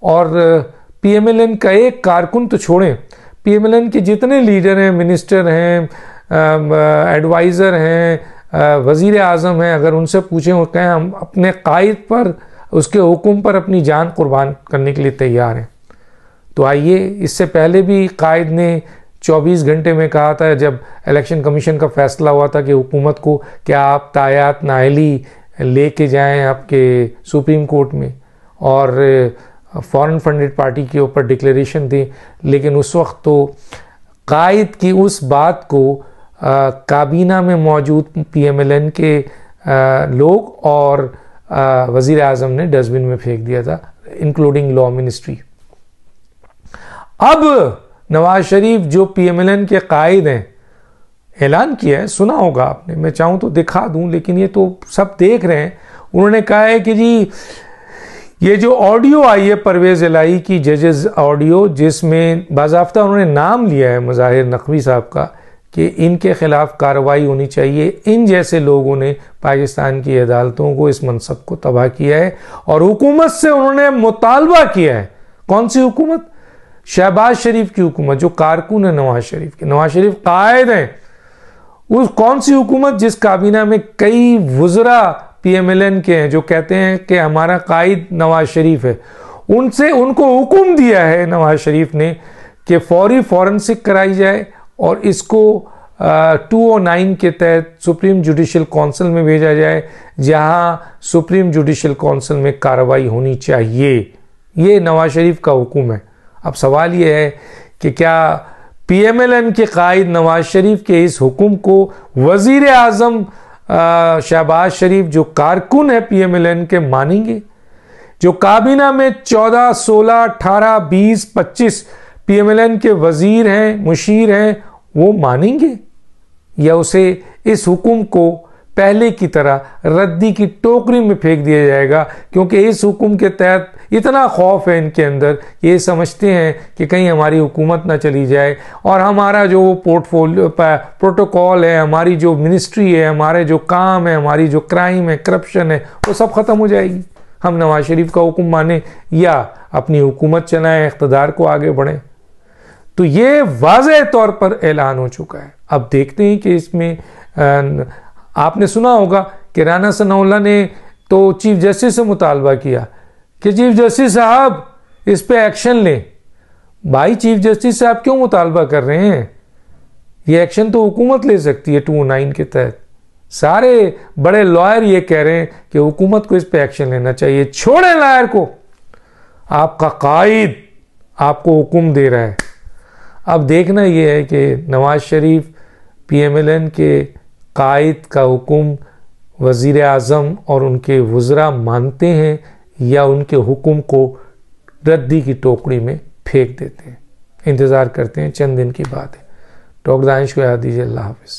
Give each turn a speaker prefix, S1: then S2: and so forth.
S1: اور P M L N کا ایک کارکن تو چھوڑیں، پی ایم ایل این کے جتنے لیڈر ہیں، منسٹر ہیں، ایڈوائزر ہیں، وزیر اعظم ہیں، اگر ان سے پوچھیں وہ کہیں ہم اپنے قائد پر، اس کے حکم پر اپنی جان قربان کرنے کے لیے تیار ہیں. تو آئیے، اس سے پہلے بھی قائد نے 24 گھنٹے میں کہا تھا جب الیکشن کمیشن کا فیصلہ ہوا تھا کہ حکومت کو کیا آپ تایات نااہلی لے کے جائیں آپ کے سپریم کورٹ میں اور فورن فنڈڈ پارٹی کے اوپر ڈکلیریشن دیں، لیکن اس وقت تو قائد کی اس بات کو کابینہ میں موجود پی ایم ایل این کے لوگ اور وزیر اعظم نے ڈسٹ بن میں پھینک دیا تھا، انکلوڈنگ لا منسٹری. اب نواز شریف جو پی ایم ایل این کے قائد ہیں، اعلان کیا ہے، سنا ہوگا آپ نے، میں چاہوں تو دکھا دوں لیکن یہ تو سب دیکھ رہے ہیں. انہوں نے کہا ہے کہ جی یہ جو آڈیو آئی ہے پرویز الہی کی ججز آڈیو، جس میں باضابطہ انہوں نے نام لیا ہے مظاہر نقوی صاحب کا کہ ان کے خلاف کارروائی ہونی چاہیے، ان جیسے لوگوں نے پاکستان کی عدالتوں کو، اس منصب کو تباہ کیا ہے. اور حکومت سے انہوں نے مطالبہ کیا ہے. کون سی حکومت؟ شہباز شریف کی حکومت، جو کارکن ہے نواز شریف کے، نواز شریف قائد ہیں. اس کون سی حکومت جس کابینہ میں کئی وزراء پی ایم ایل این کے ہیں جو کہتے ہیں کہ ہمارا قائد نواز شریف ہے، ان کو حکم دیا ہے نواز شریف نے کہ فوری فورنسک کرائی جائے اور اس کو 209 کے تحت سپریم جوڈیشل کونسل میں بھیجا جائے، جہاں سپریم جوڈیشل کونسل میں کارروائی ہونی چاہیے. یہ نواز شریف کا حکم ہے. اب سوال یہ ہے کہ کیا پی ایم ایل این کے قائد نواز شریف کے اس حکم کو وزیر اعظم شہباز شریف جو کارکن ہے پی ایم ایل این کے مانیں گے؟ جو کابینہ میں 14 16 18 20 25 پی ایم ایل این کے وزیر ہیں، مشیر ہیں، وہ مانیں گے یا اسے اس حکم کو پہلے کی طرح ردی کی ٹوکری میں پھینک دیا جائے گا؟ کیونکہ اس حکم کے تحت اتنا خوف ہے ان کے اندر، یہ سمجھتے ہیں کہ کہیں ہماری حکومت نہ چلی جائے اور ہمارا جو پروٹوکول ہے، ہماری جو منسٹری ہے، ہمارے جو کام ہے، ہماری جو کرائم ہے، کرپشن ہے، وہ سب ختم ہو جائے گی. ہم نواز شریف کا حکم مانیں یا اپنی حکومت چلائیں، اقتدار کو آگے بڑھیں. تو یہ واضح طور پر اعلان ہو چکا ہے. اب دیکھتے ہیں کہ اس میں آپ نے سنا ہوگا کہ رانا ثناء اللہ نے تو چیف جسٹس سے مطالبہ کیا کہ چیف جسٹس صاحب اس پہ ایکشن لیں. بھائی چیف جسٹس صاحب کیوں مطالبہ کر رہے ہیں؟ یہ ایکشن تو حکومت لے سکتی ہے 209 کے تحت. سارے بڑے لائر یہ کہہ رہے ہیں کہ حکومت کو اس پہ ایکشن لینا چاہیے. چھوڑیں لائر کو، آپ کا قائد آپ کو حکم دے رہا ہے. اب دیکھنا یہ ہے کہ Nawaz Sharif P M L N کے قائد کا حکم وزیر اعظم اور ان کے وزراء مانتے ہیں یا ان کے حکم کو ردی کی ٹوکری میں پھینک دیتے ہیں. انتظار کرتے ہیں، چند دن کی بات ہے. ڈاکٹر دانش کو یاد دیجیے. اللہ حافظ.